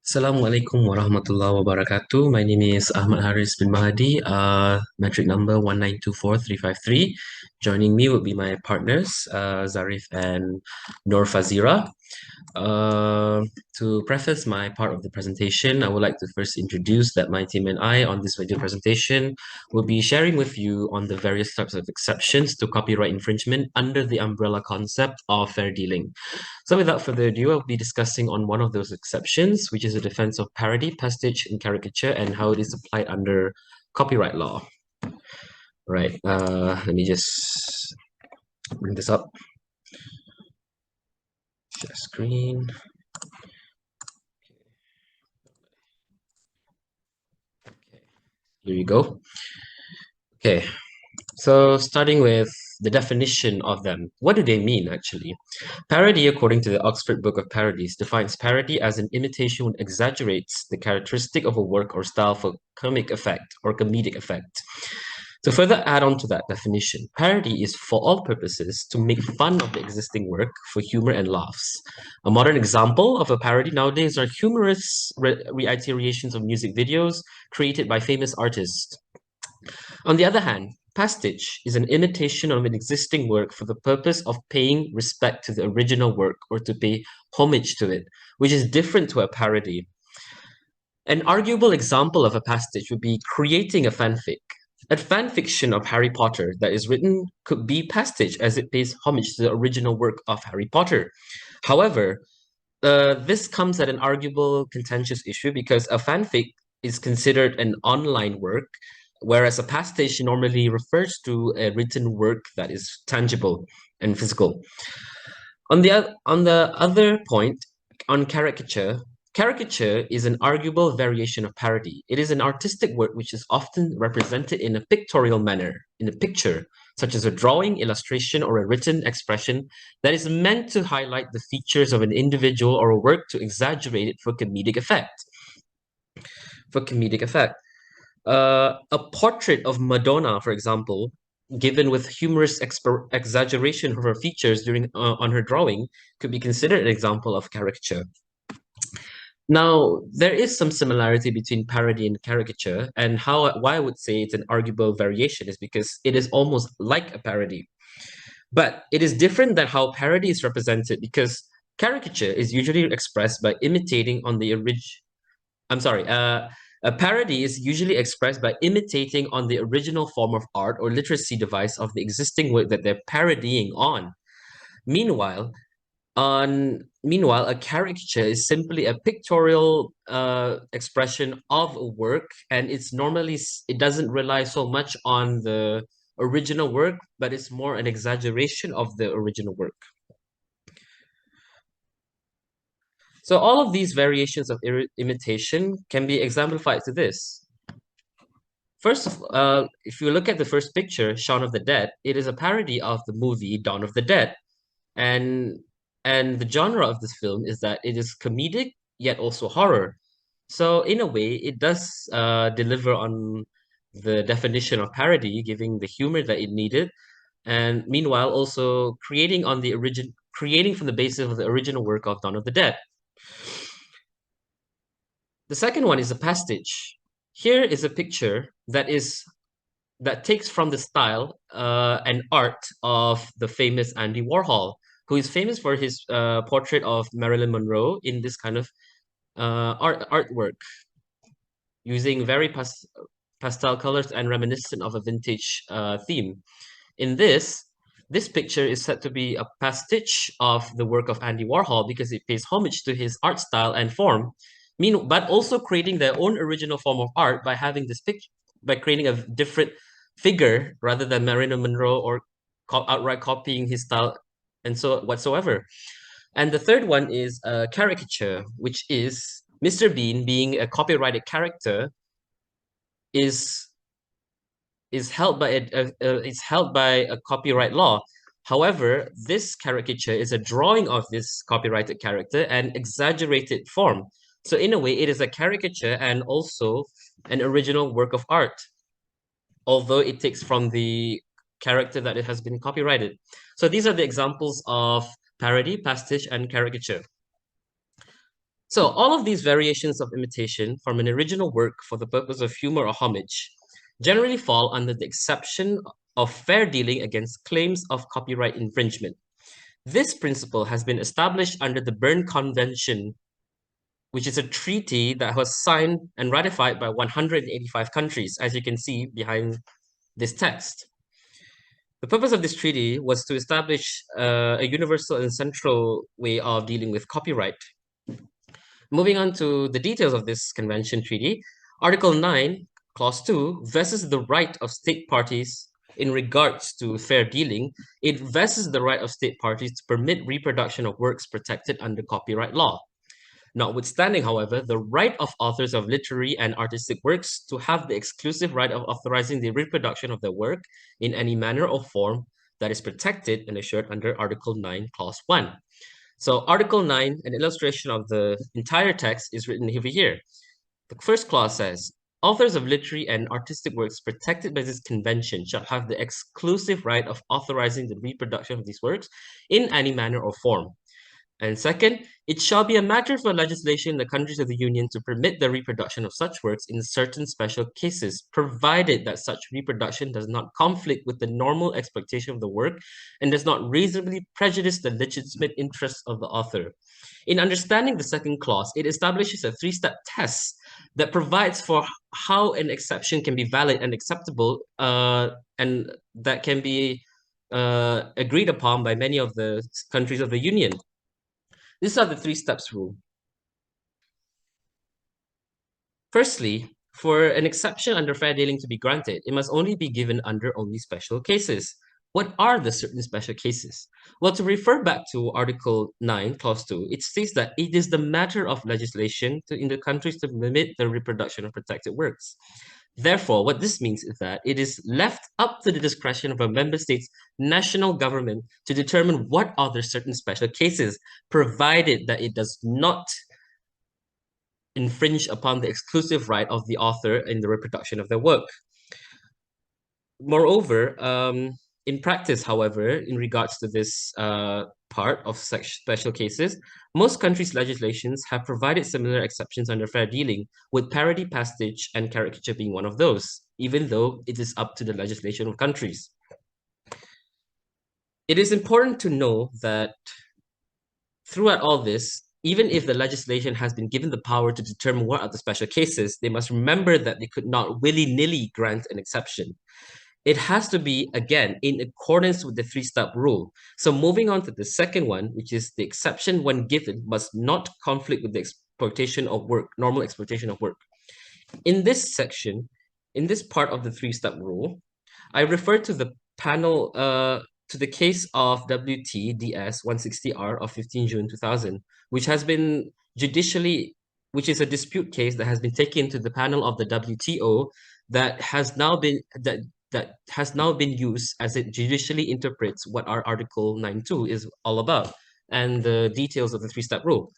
Assalamualaikum warahmatullahi wabarakatuh. My name is Ahmad Haris bin Mahdi, metric number 1924353. Joining me would be my partners, Zarif and Nur Fazira. Uh, to preface my part of the presentation, I would like to first introduce that my team and I on this video presentation will be sharing with you on the various types of exceptions to copyright infringement under the umbrella concept of fair dealing. So without further ado, I'll be discussing on one of those exceptions, which is the defense of parody, pastiche, and caricature, and how it is applied under copyright law. Right, let me just bring this up. Share screen. Okay, here you go. Okay, so starting with the definition of them. What do they mean, actually? Parody, according to the Oxford Book of Parodies, defines parody as an imitation which exaggerates the characteristic of a work or style for comic effect or comedic effect. To further add on to that definition, parody is for all purposes to make fun of the existing work for humor and laughs. A modern example of a parody nowadays are humorous reiterations of music videos created by famous artists. On the other hand, pastiche is an imitation of an existing work for the purpose of paying respect to the original work or to pay homage to it, which is different to a parody. An arguable example of a pastiche would be creating a fanfic. A fan fiction of Harry Potter that is written could be pastiche as it pays homage to the original work of Harry Potter. However, this comes at an arguable contentious issue because a fanfic is considered an online work, whereas a pastiche normally refers to a written work that is tangible and physical. On the other point, on caricature, caricature is an arguable variation of parody. It is an artistic work which is often represented in a pictorial manner, in a picture, such as a drawing, illustration, or a written expression that is meant to highlight the features of an individual or a work to exaggerate it for comedic effect. For comedic effect. A portrait of Madonna, for example, given with humorous exaggeration of her features during on her drawing, could be considered an example of caricature. Now, there is some similarity between parody and caricature, and why I would say it's an arguable variation is because it is almost like a parody. But it is different than how parody is represented because caricature is usually expressed by imitating on the original. I'm sorry, a parody is usually expressed by imitating on the original form of art or literacy device of the existing work that they're parodying on. Meanwhile, a caricature is simply a pictorial expression of a work, and it doesn't rely so much on the original work, but it's more an exaggeration of the original work. So all of these variations of imitation can be exemplified to this. First, if you look at the first picture, Shaun of the Dead, it is a parody of the movie Dawn of the Dead. And the genre of this film is that it is comedic yet also horror. So in a way, it does deliver on the definition of parody, giving the humor that it needed, and meanwhile also creating from the basis of the original work of Dawn of the Dead. The second one is a pastiche. Here is a picture that takes from the style and art of the famous Andy Warhol, who is famous for his portrait of Marilyn Monroe in this kind of artwork, using very pastel colors and reminiscent of a vintage theme. In this picture is said to be a pastiche of the work of Andy Warhol because it pays homage to his art style and form, but also creating their own original form of art by having this picture, by creating a different figure rather than Marilyn Monroe or outright copying his style and so whatsoever. And the third one is a caricature, which is Mr. Bean being a copyrighted character is held by a copyright law. However, this caricature is a drawing of this copyrighted character and exaggerated form. So in a way, it is a caricature and also an original work of art, although it takes from the character that it has been copyrighted. So these are the examples of parody, pastiche, and caricature. So all of these variations of imitation from an original work for the purpose of humor or homage generally fall under the exception of fair dealing against claims of copyright infringement. This principle has been established under the Berne Convention, which is a treaty that was signed and ratified by 185 countries, as you can see behind this text. The purpose of this treaty was to establish a universal and central way of dealing with copyright. Moving on to the details of this convention treaty, Article 9, Clause 2 vests the right of state parties in regards to fair dealing. It vests the right of state parties to permit reproduction of works protected under copyright law. Notwithstanding, however, the right of authors of literary and artistic works to have the exclusive right of authorizing the reproduction of their work in any manner or form that is protected and assured under Article 9, Clause 1. So Article 9, an illustration of the entire text, is written over here. The first clause says, authors of literary and artistic works protected by this convention shall have the exclusive right of authorizing the reproduction of these works in any manner or form. And second, it shall be a matter for legislation in the countries of the Union to permit the reproduction of such works in certain special cases, provided that such reproduction does not conflict with the normal expectation of the work and does not reasonably prejudice the legitimate interests of the author. In understanding the second clause, it establishes a three-step test that provides for how an exception can be valid and acceptable, and that can be agreed upon by many of the countries of the Union. These are the three steps rule. Firstly, for an exception under fair dealing to be granted, it must only be given under only special cases. What are the certain special cases? Well, to refer back to Article 9, Clause 2, it states that it is the matter of legislation in the countries to limit the reproduction of protected works. Therefore, what this means is that it is left up to the discretion of a member state's national government to determine what are the certain special cases, provided that it does not infringe upon the exclusive right of the author in the reproduction of their work. Moreover, in practice, however, in regards to this part of such special cases, most countries' legislations have provided similar exceptions under fair dealing, with parody, pastiche, and caricature being one of those, even though it is up to the legislation of countries. It is important to know that throughout all this, even if the legislation has been given the power to determine what are the special cases, they must remember that they could not willy-nilly grant an exception. It has to be, again, in accordance with the three-step rule. So moving on to the second one, which is the exception when given must not conflict with the exploitation of work, normal exploitation of work. In this section, in this part of the three-step rule, I refer to the panel, to the case of WT-DS 160R of 15 June 2000, which is a dispute case that has been taken to the panel of the WTO that has now been used as it judicially interprets what our Article 9.2 is all about and the details of the three-step rule.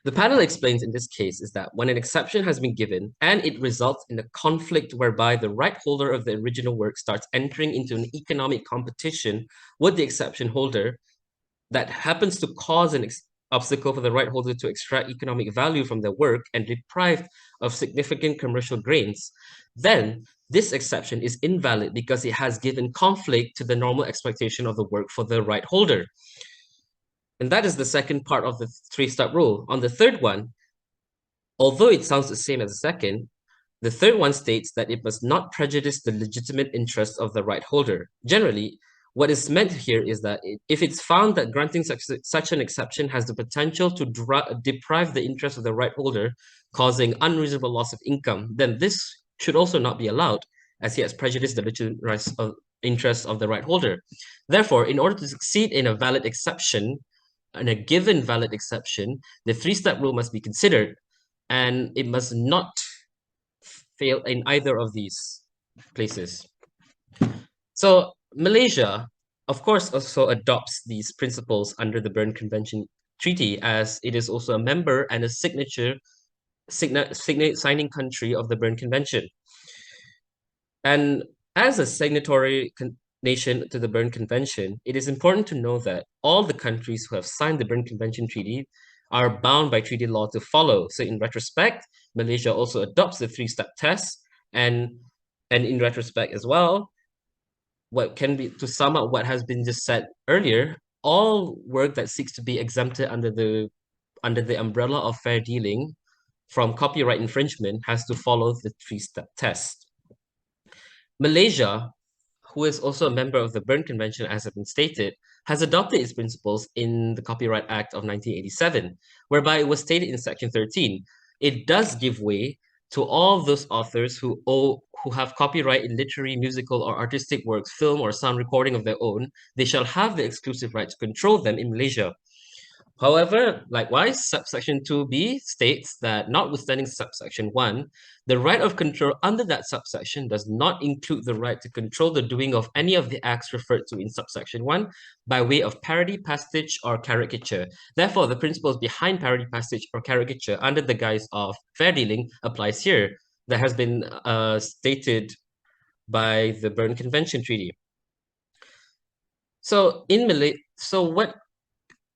The panel explains in this case is that when an exception has been given and it results in a conflict whereby the right holder of the original work starts entering into an economic competition with the exception holder that happens to cause an obstacle for the right holder to extract economic value from their work and deprived of significant commercial gains, then this exception is invalid because it has given conflict to the normal expectation of the work for the right holder. And that is the second part of the three-step rule. On the third one, although it sounds the same as the second, the third one states that it must not prejudice the legitimate interests of the right holder. Generally, what is meant here is that if it's found that granting such an exception has the potential to deprive the interest of the right holder, causing unreasonable loss of income, then this should also not be allowed, as he has prejudiced the legitimate interests of the right holder. Therefore, in order to succeed in a valid exception, in a given valid exception, the three-step rule must be considered, and it must not fail in either of these places. So Malaysia, of course, also adopts these principles under the Berne Convention Treaty, as it is also a member and a signing country of the Berne Convention. And as a signatory nation to the Berne Convention, it is important to know that all the countries who have signed the Berne Convention Treaty are bound by treaty law to follow. So in retrospect, Malaysia also adopts the three-step test, and in retrospect as well, what can be, to sum up what has been just said earlier, all work that seeks to be exempted under the umbrella of fair dealing from copyright infringement has to follow the three-step test. Malaysia, who is also a member of the Berne Convention, as has been stated, has adopted its principles in the Copyright Act of 1987, whereby it was stated in Section 13, it does give way to all those authors who have copyright in literary, musical, or artistic works, film, or sound recording of their own. They shall have the exclusive right to control them in Malaysia. However, likewise, subsection 2b states that notwithstanding subsection 1, the right of control under that subsection does not include the right to control the doing of any of the acts referred to in subsection 1 by way of parody, pastiche, or caricature. Therefore, the principles behind parody, pastiche, or caricature under the guise of fair dealing applies here. That has been stated by the Berne Convention Treaty. So what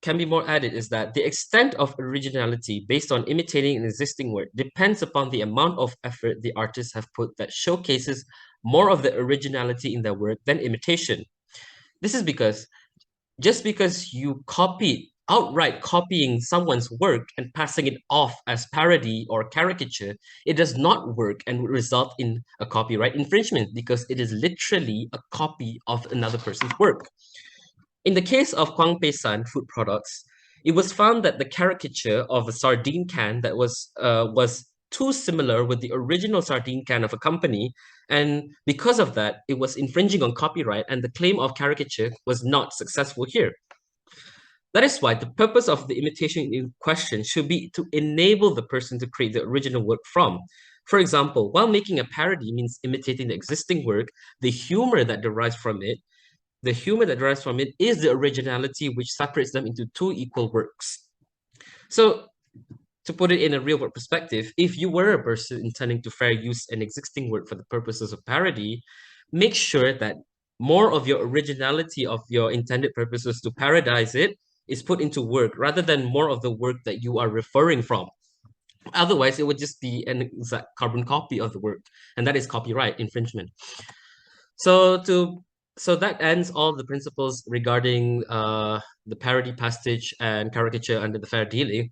can be more added is that the extent of originality based on imitating an existing work depends upon the amount of effort the artists have put that showcases more of the originality in their work than imitation. This is because just because you outright copying someone's work and passing it off as parody or caricature, it does not work and would result in a copyright infringement because it is literally a copy of another person's work. In the case of Kwang Pei San food products, it was found that the caricature of a sardine can that was too similar with the original sardine can of a company, and because of that, it was infringing on copyright, and the claim of caricature was not successful here. That is why the purpose of the imitation in question should be to enable the person to create the original work from. For example, while making a parody means imitating the existing work, the humor that derives from it is the originality which separates them into two equal works. So, to put it in a real-world perspective, if you were a person intending to fair use an existing work for the purposes of parody, make sure that more of your originality of your intended purposes to parodize it is put into work rather than more of the work that you are referring from. Otherwise, it would just be an exact carbon copy of the work, and that is copyright infringement. So that ends all the principles regarding the parody, pastiche, and caricature under the fair dealing.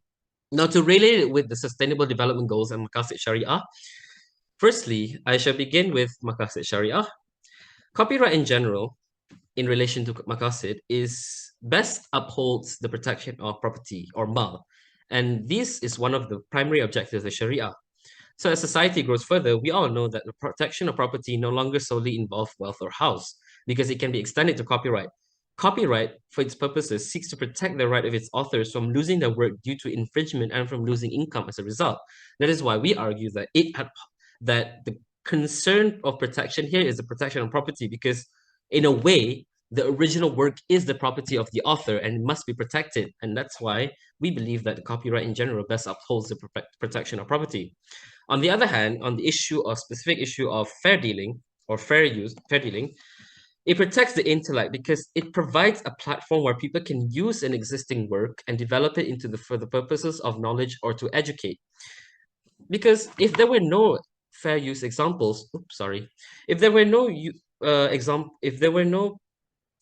Now, to relate it with the Sustainable Development Goals and Maqasid Sharia, firstly, I shall begin with Maqasid Sharia. Copyright in general, in relation to Maqasid, is best upholds the protection of property or mal, and this is one of the primary objectives of Sharia. So as society grows further, we all know that the protection of property no longer solely involves wealth or house, because it can be extended to copyright. Copyright, for its purposes, seeks to protect the right of its authors from losing their work due to infringement and from losing income as a result. That is why we argue that that the concern of protection here is the protection of property, because in a way, the original work is the property of the author and it must be protected. And that's why we believe that the copyright in general best upholds the protection of property. On the other hand, on the specific issue of fair dealing or fair dealing, it protects the intellect because it provides a platform where people can use an existing work and develop it for the purposes of knowledge or to educate. Because if there were no fair use examples, if there were no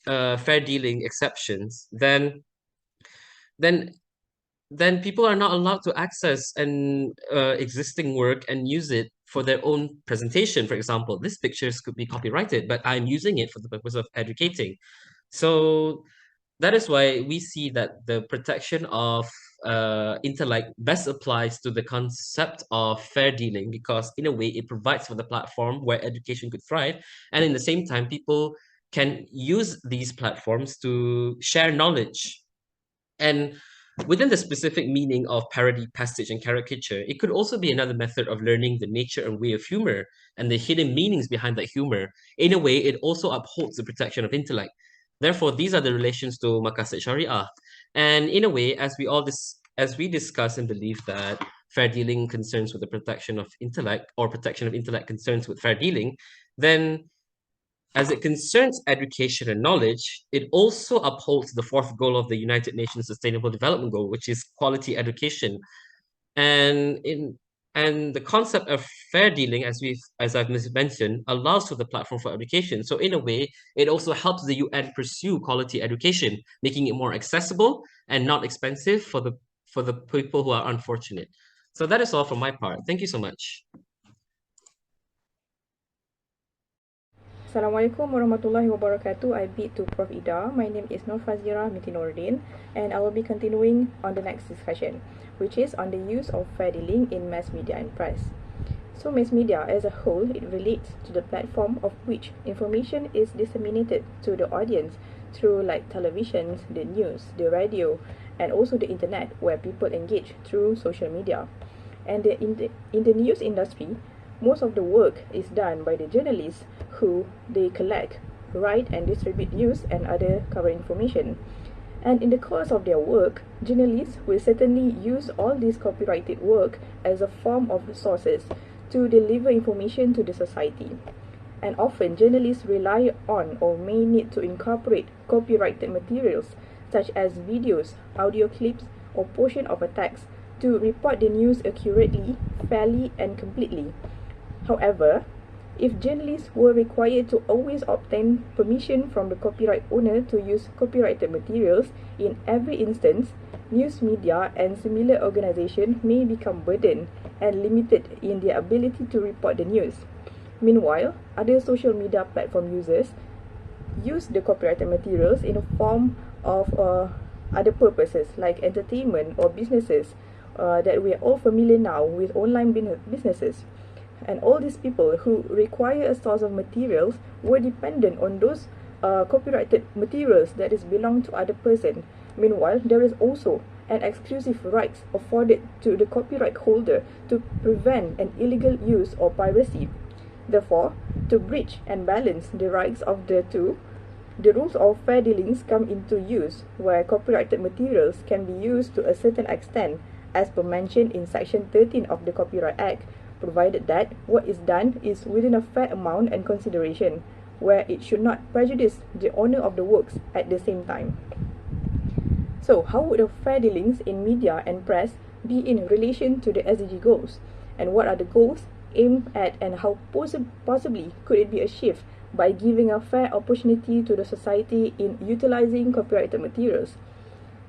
fair dealing exceptions, then people are not allowed to access an existing work and use it for their own presentation. For example, these pictures could be copyrighted, but I'm using it for the purpose of educating. So that is why we see that the protection of intellect best applies to the concept of fair dealing, because in a way it provides for the platform where education could thrive, and in the same time people can use these platforms to share knowledge. And within the specific meaning of parody, pastiche, and caricature, it could also be another method of learning the nature and way of humor and the hidden meanings behind that humor. In a way, it also upholds the protection of intellect. Therefore, these are the relations to Maqasid Sharia. And in a way, as we discuss and believe that fair dealing concerns with the protection of intellect, or protection of intellect concerns with fair dealing, then As it concerns education and knowledge, it also upholds the fourth goal of the United Nations Sustainable Development Goal, which is quality education. And in and the concept of fair dealing, as I've mentioned, allows for the platform for education. So in a way, it also helps the UN pursue quality education, making it more accessible and not expensive for the people who are unfortunate. So that is all from my part. Thank you so much. Assalamualaikum warahmatullahi wabarakatuh. I bid to Prof. Ida. My name is Nur Fazira Mitinordin, and I will be continuing on the next discussion, which is on the use of fair dealing in mass media and press. So mass media as a whole, it relates to the platform of which information is disseminated to the audience through like televisions, the news, the radio, and also the internet, where people engage through social media. And in the news industry, most of the work is done by the journalists who they collect, write and distribute news and other cover information. And in the course of their work, journalists will certainly use all this copyrighted work as a form of sources to deliver information to the society. And often journalists rely on or may need to incorporate copyrighted materials such as videos, audio clips, or portion of a text to report the news accurately, fairly, and completely. However, if journalists were required to always obtain permission from the copyright owner to use copyrighted materials in every instance, news media and similar organizations may become burdened and limited in their ability to report the news. Meanwhile, other social media platform users use the copyrighted materials in a form of other purposes like entertainment or businesses that we are all familiar now with online businesses. And all these people who require a source of materials were dependent on those copyrighted materials that is belong to other person. Meanwhile, there is also an exclusive rights afforded to the copyright holder to prevent an illegal use or piracy. Therefore, to bridge and balance the rights of the two, the rules of fair dealings come into use, where copyrighted materials can be used to a certain extent, as per mentioned in Section 13 of the Copyright Act, provided that what is done is within a fair amount and consideration, where it should not prejudice the owner of the works at the same time. So, how would the fair dealings in media and press be in relation to the SDG goals? And what are the goals aimed at, and how possibly could it be achieved by giving a fair opportunity to the society in utilizing copyrighted materials?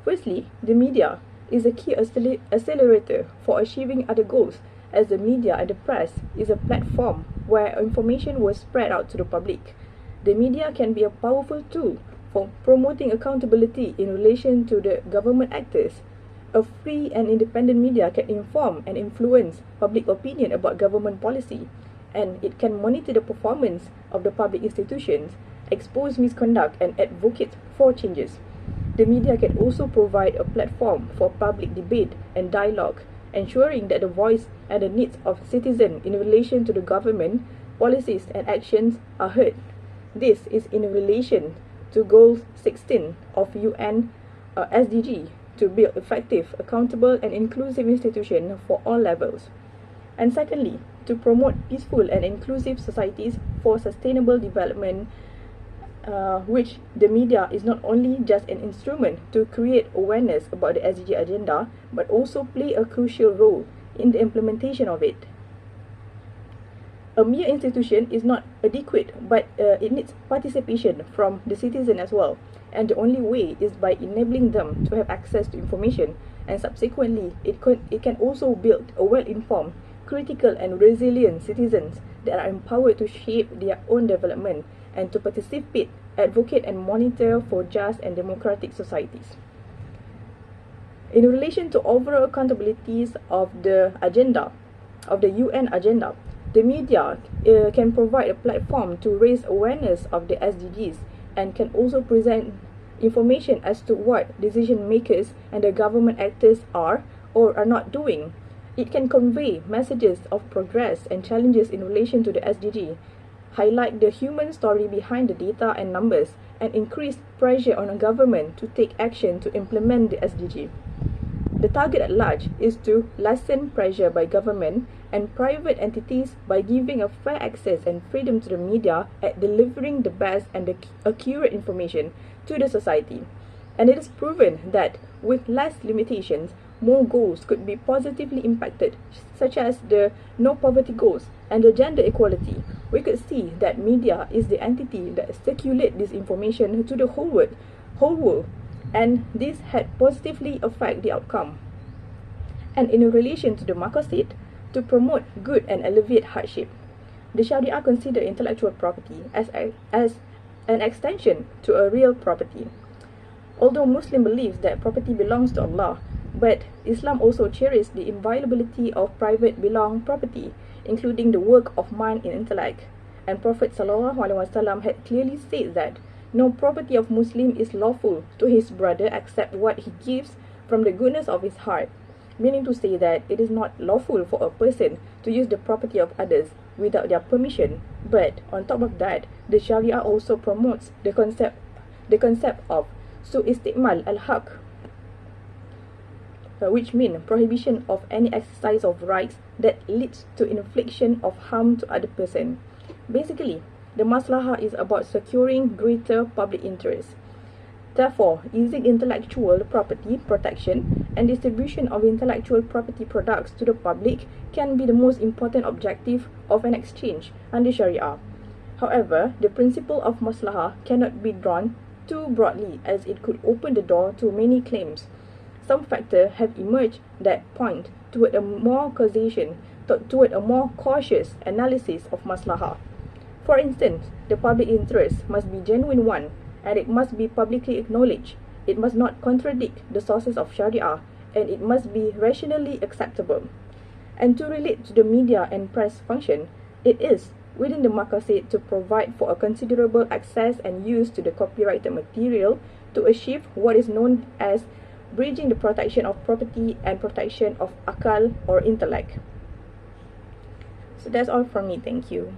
Firstly, the media is a key accelerator for achieving other goals, as the media and the press is a platform where information was spread out to the public. The media can be a powerful tool for promoting accountability in relation to the government actors. A free and independent media can inform and influence public opinion about government policy, and it can monitor the performance of the public institutions, expose misconduct, and advocate for changes. The media can also provide a platform for public debate and dialogue, ensuring that the voice and the needs of citizens in relation to the government, policies and actions are heard. This is in relation to Goal 16 of UN SDG to build effective, accountable and inclusive institutions for all levels. And secondly, to promote peaceful and inclusive societies for sustainable development, which the media is not only just an instrument to create awareness about the SDG agenda, but also play a crucial role in the implementation of it. A mere institution is not adequate, but it needs participation from the citizen as well. And the only way is by enabling them to have access to information, and subsequently it can also build a well-informed, critical and resilient citizens that are empowered to shape their own development and to participate, advocate and monitor for just and democratic societies. In relation to overall accountabilities of the agenda, of the UN agenda, the media can provide a platform to raise awareness of the SDGs and can also present information as to what decision makers and the government actors are or are not doing. It can convey messages of progress and challenges in relation to the SDG, highlight the human story behind the data and numbers, and increase pressure on a government to take action to implement the SDG. The target at large is to lessen pressure by government and private entities by giving a fair access and freedom to the media at delivering the best and the accurate information to the society. And it is proven that with less limitations, more goals could be positively impacted, such as the no poverty goals and the gender equality. We could see that media is the entity that circulate this information to the whole world, and this had positively affect the outcome. And in relation to the maqasid, to promote good and alleviate hardship, the Sharia consider intellectual property as an extension to a real property. Although Muslim believes that property belongs to Allah, but Islam also cherishes the inviolability of private belonged property, including the work of mind and intellect. And Prophet ﷺ had clearly said that no property of Muslim is lawful to his brother except what he gives from the goodness of his heart, meaning to say that it is not lawful for a person to use the property of others without their permission. But on top of that, the Sharia also promotes the concept of su'istimal al-haq, which means prohibition of any exercise of rights that leads to infliction of harm to other person. Basically, the maslahah is about securing greater public interest. Therefore, using intellectual property protection and distribution of intellectual property products to the public can be the most important objective of an exchange under Sharia. However, the principle of maslahah cannot be drawn too broadly, as it could open the door to many claims. Some factors have emerged that point toward a more cautious analysis of maslahah. For instance, the public interest must be genuine one, and it must be publicly acknowledged. It must not contradict the sources of Sharia, and it must be rationally acceptable. And to relate to the media and press function, it is within the maqasid to provide for a considerable access and use to the copyrighted material to achieve what is known as bridging the protection of property and protection of akal or intellect. So that's all from me. Thank you.